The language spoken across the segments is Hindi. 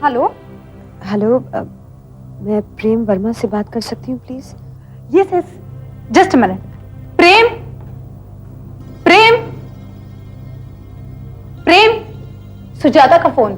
हेलो हेलो, मैं प्रेम वर्मा से बात कर सकती हूँ please? Yes yes, just a minute. Prem Prem Prem, Sujata का phone.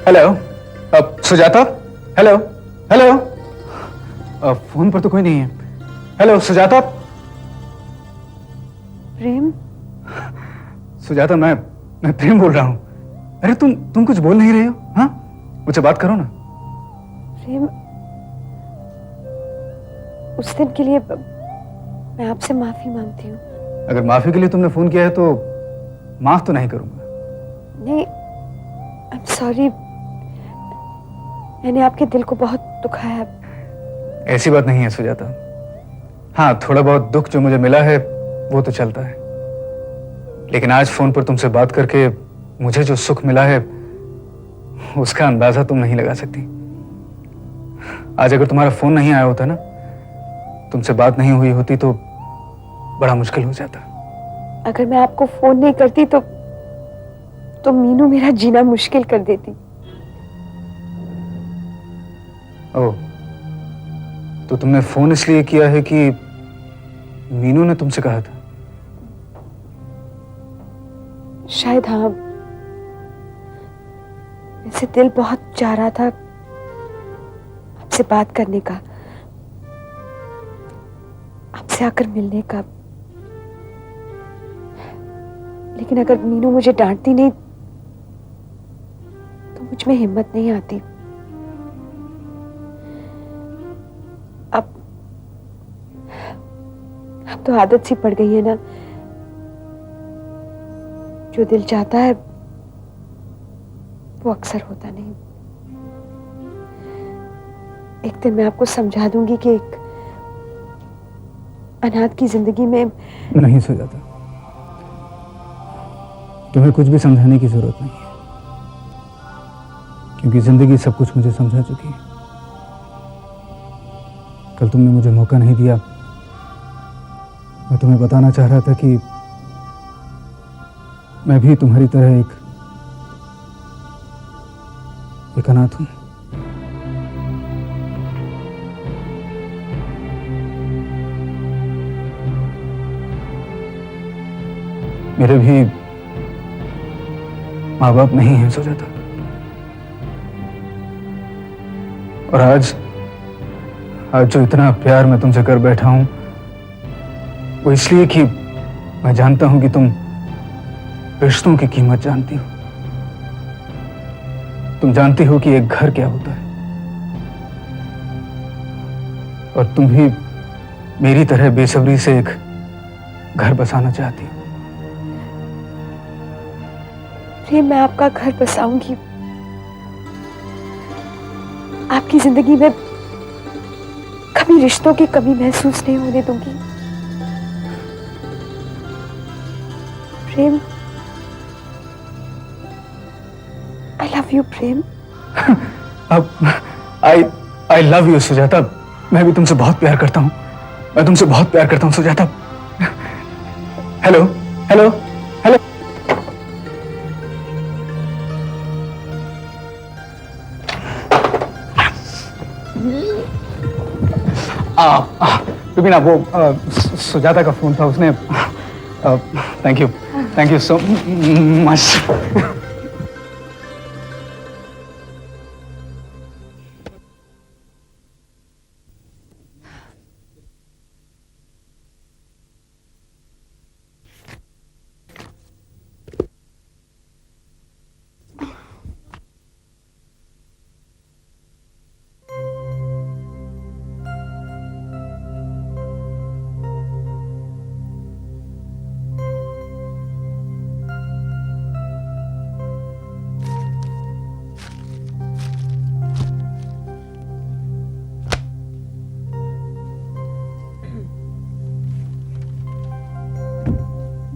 Hello, Sujata. Hello hello, phone पर तो कोई नहीं है। हेलो सुजाता। प्रेम? सुजाता, मैं प्रेम बोल रहा हूँ। अरे तुम कुछ बोल नहीं रहे हो? हाँ, मुझसे बात करो ना। प्रेम, उस दिन के लिए मैं आपसे माफी मांगती हूँ। अगर माफी के लिए तुमने फोन किया है तो माफ तो नहीं करूंगा। नहीं, आई एम सॉरी, मैंने आपके दिल को बहुत दुखाया। ऐसी बात नहीं है सुजाता। हाँ, थोड़ा बहुत दुख जो मुझे मिला है वो तो चलता है, लेकिन आज फोन पर तुमसे बात करके मुझे जो सुख मिला है उसका अंदाजा तुम नहीं लगा सकती। आज अगर तुम्हारा फोन नहीं आया होता ना, तुमसे बात नहीं हुई होती तो बड़ा मुश्किल हो जाता। अगर मैं आपको फोन नहीं करती तो मीनू मेरा जीना मुश्किल कर देती। ओह, तो तुमने फोन इसलिए किया है कि मीनू ने तुमसे कहा था? शायद हाँ। वैसे दिल बहुत चाह रहा था आपसे बात करने का, आपसे आकर मिलने का, लेकिन अगर मीनू मुझे डांटती नहीं तो मुझ में हिम्मत नहीं आती। अब तो आदत सी पड़ गई है ना, जो दिल चाहता है वो अक्सर होता नहीं। एक दिन मैं आपको समझा दूंगी कि एक अनाथ की जिंदगी में। नहीं सुजाता, तुम्हें कुछ भी समझाने की जरूरत नहीं है, क्योंकि जिंदगी सब कुछ मुझे समझा चुकी है। कल तुमने मुझे मौका नहीं दिया। मैं तुम्हें बताना चाह रहा था कि मैं भी तुम्हारी तरह एक अनाथ हूं। मेरे भी माँ बाप नहीं हैं सुजाता, और आज जो इतना प्यार मैं तुमसे कर बैठा हूं वो इसलिए कि मैं जानता हूं कि तुम रिश्तों की कीमत जानती हो। तुम जानती हो कि एक घर क्या होता है, और तुम भी मेरी तरह बेसब्री से एक घर बसाना चाहती हो। प्रेम, मैं आपका घर बसाऊंगी, आपकी जिंदगी में कभी रिश्तों की कमी महसूस नहीं होने दूंगी। प्रेम, आई लव यू प्रेम। अब आई लव यू सुजाता। मैं भी तुमसे बहुत प्यार करता हूं। मैं तुमसे बहुत प्यार करता हूं Sujata. Hello hello hello. Rubina, वो सुजाता का फोन था, उसने थैंक यू सो मच।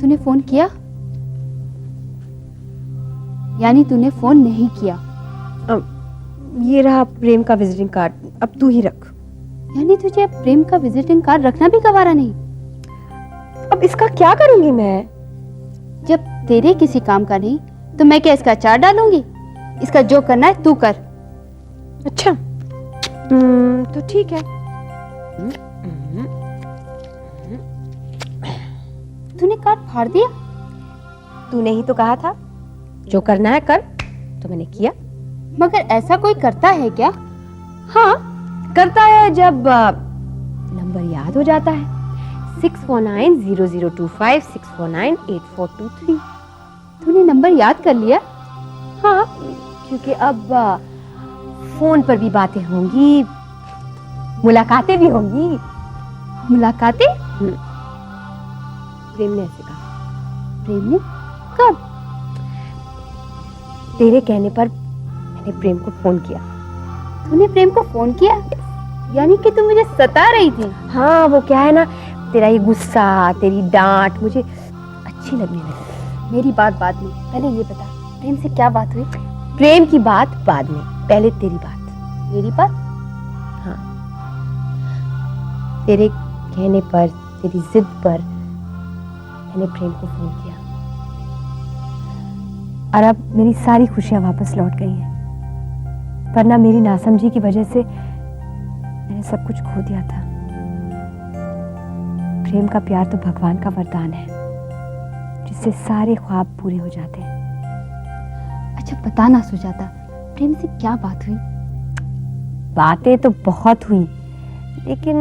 तूने फोन किया? यानी तूने फोन नहीं किया? ये रहा प्रेम का विजिटिंग कार्ड, अब तू ही रख। यानी तुझे प्रेम का विजिटिंग कार्ड रखना भी गवारा नहीं? अब इसका क्या करूंगी मैं? जब तेरे किसी काम का नहीं तो मैं क्या इसका अचार डालूंगी? इसका जो करना है तू कर। अच्छा तो ठीक है। तूने कार्ड फाड़ दिया? तूने ही तो कहा था जो करना है कर, तो मैंने किया। मगर ऐसा कोई करता है क्या? हाँ करता है, जब नंबर याद हो जाता है। 6490025 6498423। तूने नंबर याद कर लिया? हाँ, क्योंकि अब फोन पर भी बातें होंगी, मुलाकातें भी होंगी। मुलाकातें? प्रेम ने ऐसे कहा। प्रेम ने? कब? तेरे कहने पर मैंने प्रेम को फोन किया। तूने प्रेम को फोन किया? यानी कि तू मुझे सता रही थी? हाँ, वो क्या है ना, तेरा ये गुस्सा, तेरी डांट मुझे अच्छी लगने लगी। मेरी बात बाद में, पहले ये बता प्रेम से क्या बात हुई? प्रेम की बात बाद में, पहले तेरी बात। मेरी बात? हाँ, तेरे कहने पर, तेरी जिद पर मैंने प्रेम को फोन किया और अब मेरी सारी खुशियां वापस लौट गई हैं। पर ना मेरी नासमझी की वजह से मैंने सब कुछ खो दिया था। प्रेम का प्यार तो भगवान का वरदान है, जिससे सारे ख्वाब पूरे हो जाते हैं। अच्छा बता ना सुजाता, प्रेम से क्या बात हुई? बातें तो बहुत हुई, लेकिन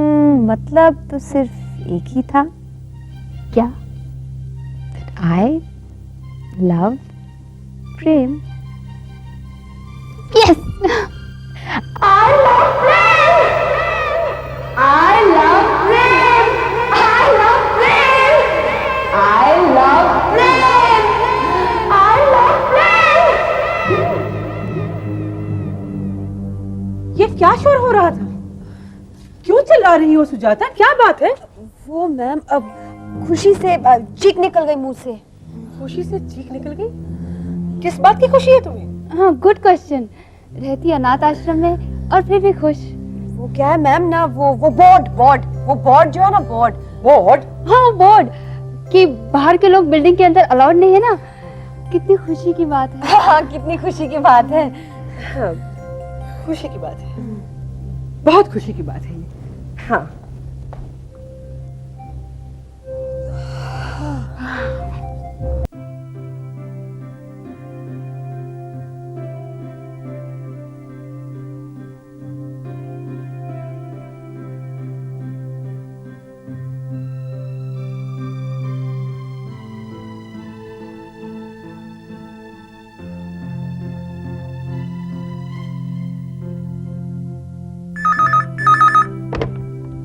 मतलब तो सिर्फ एक ही था। क्या? I love Prem. Yes, I love Prem! I love Prem! I love Prem! I love Prem! I love Prem! ये क्या शोर हो रहा था? क्यों चिल्ला रही हो सुजाता? क्या बात है? वो मैम, अब खुशी से चीख निकल गई मुंह से। खुशी से चीख निकल गई? किस बात की खुशी है तुम्हें? हाँ गुड क्वेश्चन। रहती अनाथ आश्रम में और फिर भी खुश। वो क्या है मैम ना, वो बोर्ड जो है ना, बोर्ड। हाँ बोर्ड कि बाहर के लोग बिल्डिंग के अंदर अलाउड नहीं है ना। कितनी खुशी की बात है। हाँ, कितनी खुशी की बात है। हाँ, खुशी की बात है, बहुत खुशी की बात है ये। हाँ,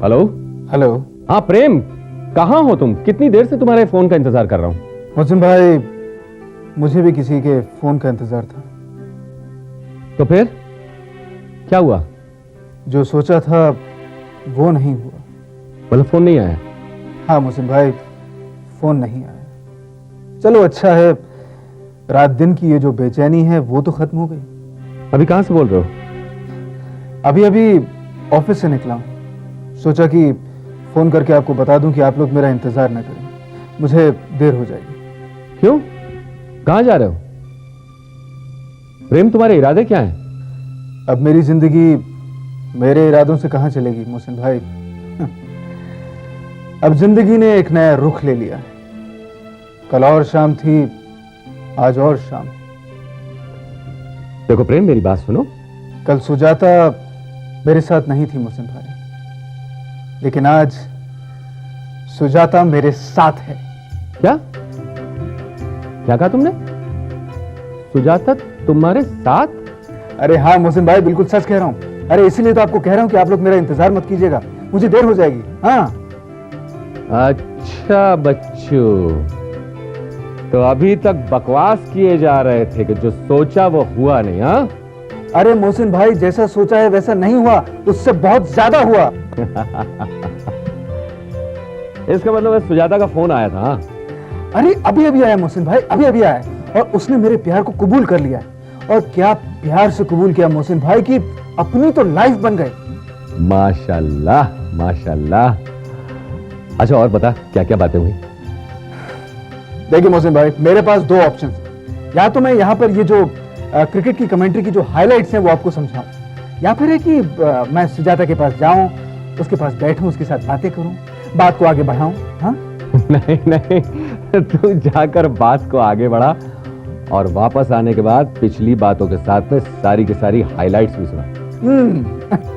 हेलो। हेलो। हाँ प्रेम, कहाँ हो तुम? कितनी देर से तुम्हारे फोन का इंतजार कर रहा हूँ। मोहसिन भाई, मुझे भी किसी के फोन का इंतजार था। तो फिर क्या हुआ? जो सोचा था वो नहीं हुआ। मतलब फोन नहीं आया? हाँ मोहसिन भाई, फोन नहीं आया। चलो अच्छा है, रात दिन की ये जो बेचैनी है वो तो खत्म हो गई। अभी कहाँ से बोल रहे हो? अभी अभी ऑफिस से निकला हूँ। सोचा कि फोन करके आपको बता दूं कि आप लोग मेरा इंतजार न करें, मुझे देर हो जाएगी। क्यों? कहाँ जा रहे हो? प्रेम, तुम्हारे इरादे क्या हैं? अब मेरी जिंदगी मेरे इरादों से कहां चलेगी मोहसिन भाई। अब जिंदगी ने एक नया रुख ले लिया है। कल और शाम थी, आज और शाम। देखो प्रेम, मेरी बात सुनो। कल सुजाता मेरे साथ नहीं थी मोहसिन भाई, लेकिन आज सुजाता मेरे साथ है। क्या क्या कहा तुमने? सुजाता तुम्हारे साथ? अरे हाँ मोहसिन भाई, बिल्कुल सच कह रहा हूं। अरे इसीलिए तो आपको कह रहा हूं कि आप लोग मेरा इंतजार मत कीजिएगा, मुझे देर हो जाएगी। हाँ। अच्छा बच्चू, तो अभी तक बकवास किए जा रहे थे कि जो सोचा वो हुआ नहीं। हाँ, अरे मोहसिन भाई, जैसा सोचा है वैसा नहीं हुआ, उससे बहुत ज्यादा हुआ। इसका मतलब है सुजाता का फोन आया था? हाँ? अरे अभी अभी आया मोहसिन भाई, अभी अभी आया, और उसने मेरे प्यार को कबूल कर लिया है। और क्या प्यार से कबूल किया मोहसिन भाई कि अपनी तो लाइफ बन गए। माशाल्लाह माशाल्लाह। अच्छा और बता, क्या क्या बातें हुई? देखिए मोहसिन भाई, मेरे पास दो ऑप्शन हैं। या तो मैं यहाँ पर ये जो क्रिकेट की कमेंट्री की जो हाइलाइट्स हैं वो आपको समझाऊं, या फिर है कि मैं सुजाता के पास जाऊं, उसके पास बैठूं, उसके साथ बातें करूं, बात को आगे बढ़ाऊं। हाँ नहीं नहीं, तू जाकर बात को आगे बढ़ा और वापस आने के बाद पिछली बातों के साथ में सारी की सारी हाइलाइट्स भी सुना।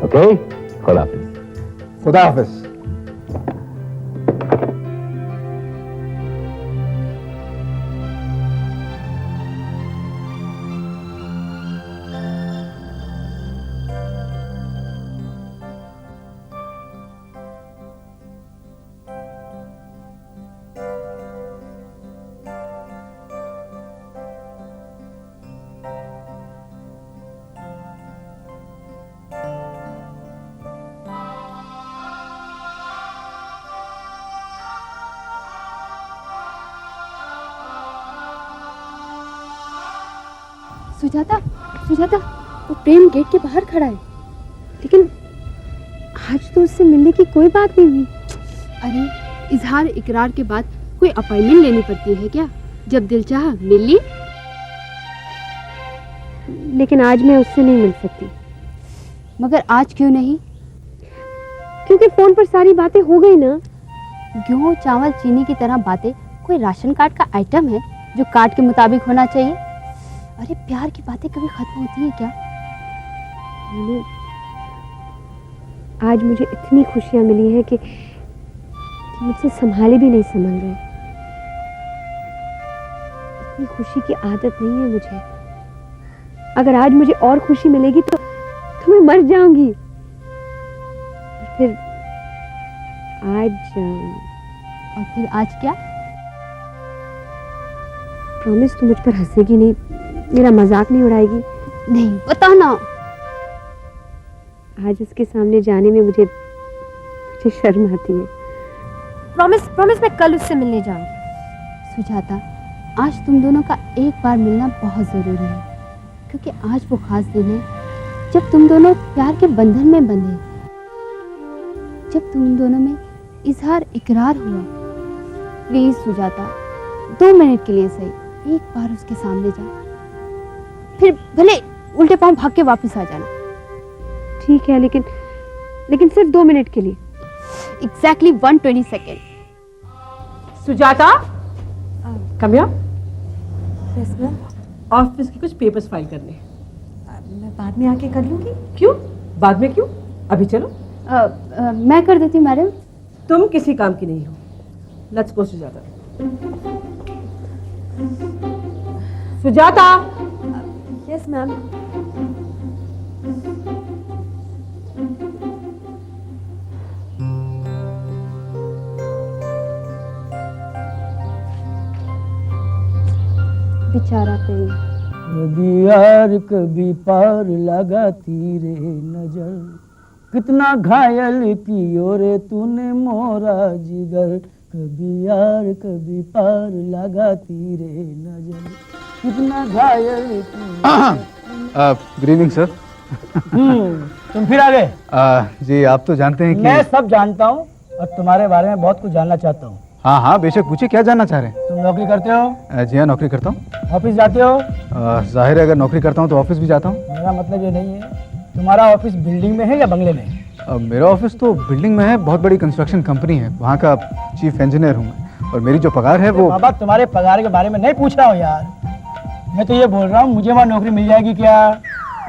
ओके, खुदा हाफिज। खुदा हाफिज। सुजाता, सुजाता, वो प्रेम गेट के बाहर खड़ा है। लेकिन आज तो उससे मिलने की कोई बात नहीं हुई। अरे इजहार इकरार के बाद कोई अपॉइंटमेंट लेनी पड़ती है क्या? जब दिल चाहा मिल ली। लेकिन आज मैं उससे नहीं मिल सकती। मगर आज क्यों नहीं? क्योंकि फोन पर सारी बातें हो गई ना। गेहूं चावल चीनी की तरह बातें कोई राशन कार्ड का आइटम है जो कार्ड के मुताबिक होना चाहिए? अरे प्यार की बातें कभी खत्म होती है क्या? आज मुझे इतनी खुशियां मिली हैं कि मुझसे संभाले भी नहीं संभल रहे। इतनी खुशी की आदत नहीं है मुझे। अगर आज मुझे और खुशी मिलेगी तो मैं मर जाऊंगी। और फिर आज क्या? प्रॉमिस, तू मुझ पर हंसेगी नहीं, मेरा मजाक नहीं उड़ाएगी? नहीं, बताओ ना। आज उसके सामने जाने में मुझे शर्म आती है। प्रॉमिस, प्रॉमिस, मैं कल उससे मिलने जाऊंगी। सुजाता, आज तुम दोनों का एक बार मिलना बहुत जरूरी है, क्योंकि आज वो खास दिन है जब तुम दोनों प्यार के बंधन में बंधे, जब तुम दोनों में इजहार इकरार हुआ। प्लीज सुजाता, 2 मिनट के लिए सही एक बार उसके सामने जा, फिर भले उल्टे पांव भाग के वापस आ जाना। ठीक है, लेकिन सिर्फ 2 मिनट के लिए। Exactly 120 second. Sujata, come here. Office के कुछ पेपर्स फाइल करने। मैं बाद में आके कर लूंगी। क्यों? बाद में क्यों? अभी चलो। मैं कर देती हूँ मैडम। तुम किसी काम की नहीं हो। Let's go Sujata. Sujata. Yes ma'am. बेचारा प्रेम। कभी यार कभी पार लगाती रे नजर, कितना घायल कियो रे तूने मोरा जिगर। कभी यार कभी पार लगाती रे नजर, कितना घायल गुड इवनिंग सर। तुम फिर आ गए? जी, आप तो जानते हैं कि मैं सब जानता हूँ और तुम्हारे बारे में बहुत कुछ जानना चाहता हूँ। हाँ हाँ, बेशक पूछिए, क्या जानना चाह रहे हैं? तुम नौकरी करते हो? जी हाँ, नौकरी करता हूँ। ऑफिस जाते हो? जाहिर है, अगर नौकरी करता हूँ तो ऑफिस भी जाता हूँ। मेरा मतलब ये नहीं है। तुम्हारा ऑफिस बिल्डिंग में है या बंगले में? मेरा ऑफिस तो बिल्डिंग में है, बहुत बड़ी कंस्ट्रक्शन कंपनी है, वहाँ का चीफ इंजीनियर हूँ मैं, और मेरी जो पगार है वो। बाबा, तुम्हारे पगार के बारे में नहीं पूछ रहा हूँ यार, मैं तो ये बोल रहा हूँ मुझे वहाँ नौकरी मिल जाएगी क्या?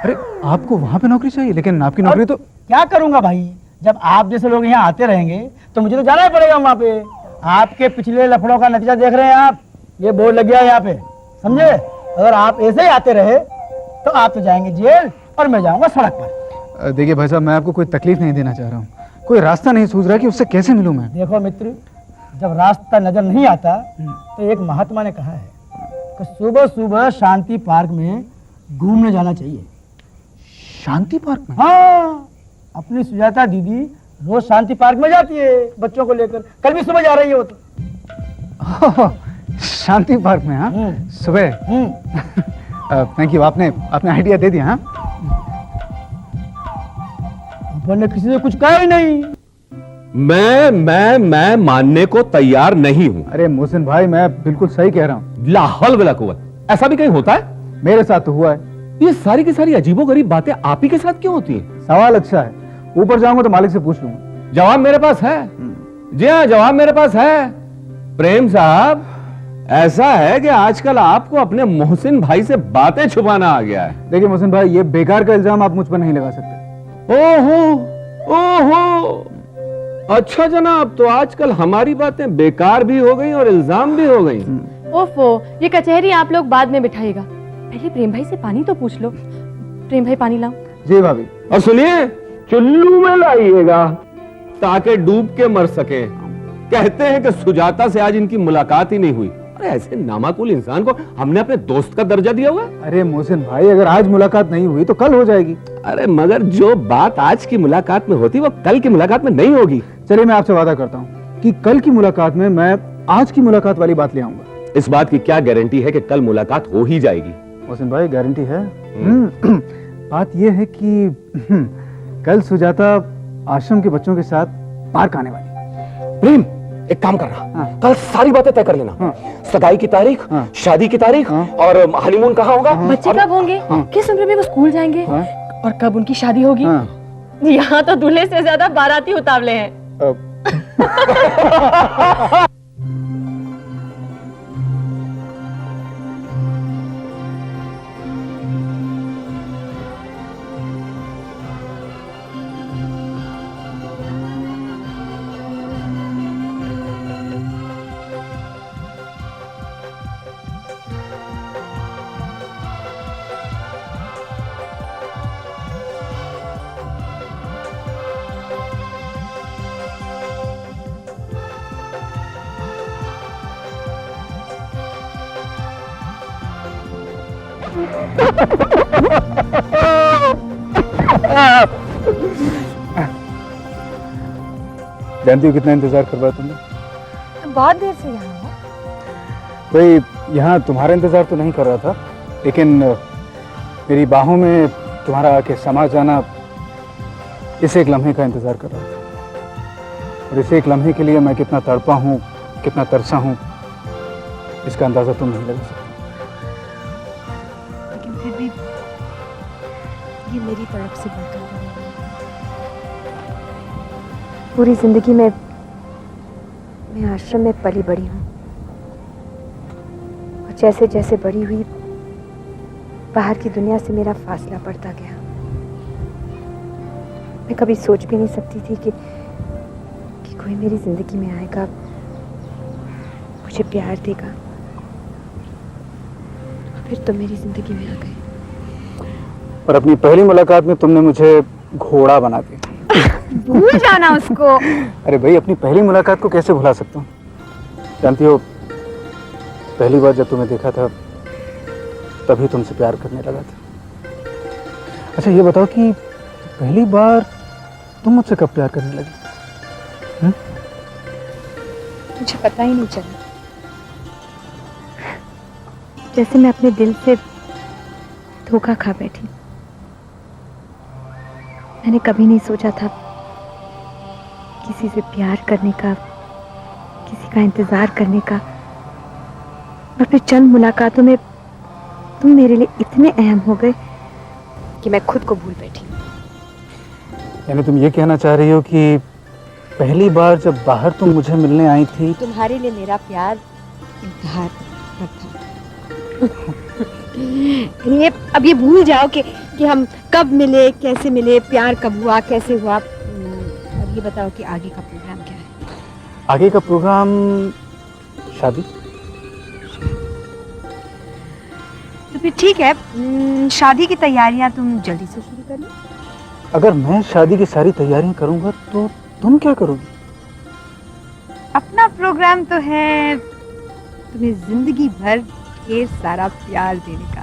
अरे आपको वहाँ पे नौकरी चाहिए, लेकिन आपकी नौकरी तो। क्या करूँगा भाई, जब आप जैसे लोग यहाँ आते रहेंगे तो मुझे तो जाना ही पड़ेगा वहाँ पे। आपके पिछले लफड़ों का नतीजा देख रहे हैं आप, ये बोर्ड लग गया है यहाँ पे, समझे? अगर आप ऐसे ही आते रहे तो आप तो जाएंगे जेल और मैं जाऊंगा सड़क पर। देखिए भाई साहब, मैं आपको कोई तकलीफ नहीं देना चाह रहा हूँ, कोई रास्ता नहीं सूझ रहा कि उससे कैसे मिलूं मैं। देखो मित्र, जब रास्ता नजर नहीं आता तो एक महात्मा ने कहा है कि सुबह सुबह शांति पार्क में घूमने जाना चाहिए। शांति पार्क में? हाँ, अपनी सुजाता दीदी रोज शांति पार्क में जाती है बच्चों को लेकर, कल भी सुबह जा रही है वो तो। शांति पार्क में? हाँ, सुबह। थैंक यू, आपने आइडिया दे दिया। हाँ, अपन ने किसी से कुछ कहा ही नहीं। मैं मानने को तैयार नहीं हूं। अरे मोहसिन भाई, मैं बिल्कुल सही कह रहा हूँ। ला हौल वला कुव्वत, ऐसा भी कहीं होता है? मेरे साथ तो हुआ है। ये सारी की सारी अजीबोगरीब बातें आप ही के साथ क्यों होती हैं? सवाल अच्छा है, ऊपर जाऊंगा तो मालिक से पूछ लूंगा। जवाब मेरे पास है। जी हाँ, जवाब मेरे पास है। प्रेम साहब, ऐसा है कि आजकल आपको अपने मोहसिन भाई से बातें छुपाना आ गया है। देखिए मोहसिन भाई, ये बेकार का इल्जाम आप मुझ पर नहीं लगा सकते। ओहो ओहो, अच्छा जनाब, तो आजकल हमारी बातें बेकार भी हो गई और इल्जाम भी हो गई। ओफो, ये कचहरी आप लोग बाद में बिठाएगा, पहले प्रेम भाई से पानी तो पूछ लो। प्रेम भाई पानी लाओ। जी भाभी। और सुनिए, चुल्लू में लाइएगा ताकि डूब के मर सके। कहते हैं कि सुजाता से आज इनकी मुलाकात ही नहीं हुई। अरे ऐसे नामाकुल इंसान को हमने अपने दोस्त का दर्जा दिया हुआ। अरे मोहसिन भाई, अगर आज मुलाकात नहीं हुई तो कल हो जाएगी। अरे मगर जो बात आज की मुलाकात में होती वो कल की मुलाकात में नहीं होगी। चलिए, मैं आपसे वादा करता हूँ कि कल की मुलाकात में मैं आज की मुलाकात वाली बात ले आऊंगा। इस बात की क्या गारंटी है कि कल मुलाकात हो ही जाएगी? मोहसिन भाई, गारंटी है। बात यह है कि कल सुजाता आश्रम के बच्चों के साथ पार्क आने वाली। प्रेम, एक काम करना, हाँ। कल सारी बातें तय कर लेना। हाँ। सगाई की तारीख, हाँ। शादी की तारीख, हाँ। और हनीमून कहाँ होगा, बच्चे कब होंगे, किस उम्र में वो स्कूल जाएंगे, हाँ। और कब उनकी शादी होगी। हाँ। यहाँ तो दूल्हे से ज्यादा बाराती उतावले हैं। जानती हो कितना इंतजार करवाया तुमने? बहुत देर से यहाँ हो। भाई, यहाँ तुम्हारा इंतजार तो नहीं कर रहा था, लेकिन मेरी बाहों में तुम्हारा आके समा जाना, इस एक लम्हे का इंतजार कर रहा था। और इस एक लम्हे के लिए मैं कितना तड़पा हूँ, कितना तरसा हूँ, इसका अंदाजा तुम नहीं लगा सकते। लेकिन फिर भी ये मेरी तरफ से बात हो रही है। पूरी जिंदगी में मैं आश्रम में पली बड़ी हूँ, और जैसे जैसे बड़ी हुई बाहर की दुनिया से मेरा फासला बढ़ता गया। मैं कभी सोच भी नहीं सकती थी कि कोई मेरी जिंदगी में आएगा, मुझे प्यार देगा। फिर तुम मेरी जिंदगी में आ गए। और अपनी पहली मुलाकात में तुमने मुझे घोड़ा बना दिया। भूल जाना उसको। अरे भाई, अपनी पहली मुलाकात को कैसे भुला सकता हूँ? जानती हो, पहली बार जब तुम्हें देखा था तभी तुमसे प्यार करने लगा था। अच्छा ये बताओ कि पहली बार तुम मुझसे कब प्यार करने लगी? मुझे पता ही नहीं चला। जैसे मैं अपने दिल से धोखा खा बैठी। मैंने कभी नहीं सोचा था किसी से प्यार करने का, किसी का इंतजार करने का, और फिर चंद मुलाकातों में तुम मेरे लिए इतने अहम हो गए कि मैं खुद को भूल बैठी। यानी तुम ये कहना चाह रही हो कि पहली बार जब बाहर तुम मुझे मिलने आई थी, तुम्हारे लिए मेरा प्यार इंतहार पर था। ये अब ये भूल जाओ कि हम कब मिले, कैसे मिले, प्यार कब हुआ, कैसे हुआ। अब ये बताओ कि आगे का प्रोग्राम क्या है? आगे का प्रोग्राम शादी। तो फिर ठीक है, शादी की तैयारियां तुम जल्दी से शुरू कर लो। अगर मैं शादी की सारी तैयारियां करूंगा तो तुम क्या करोगी? अपना प्रोग्राम तो है तुम्हें जिंदगी भर ढेर सारा प्यार देने का।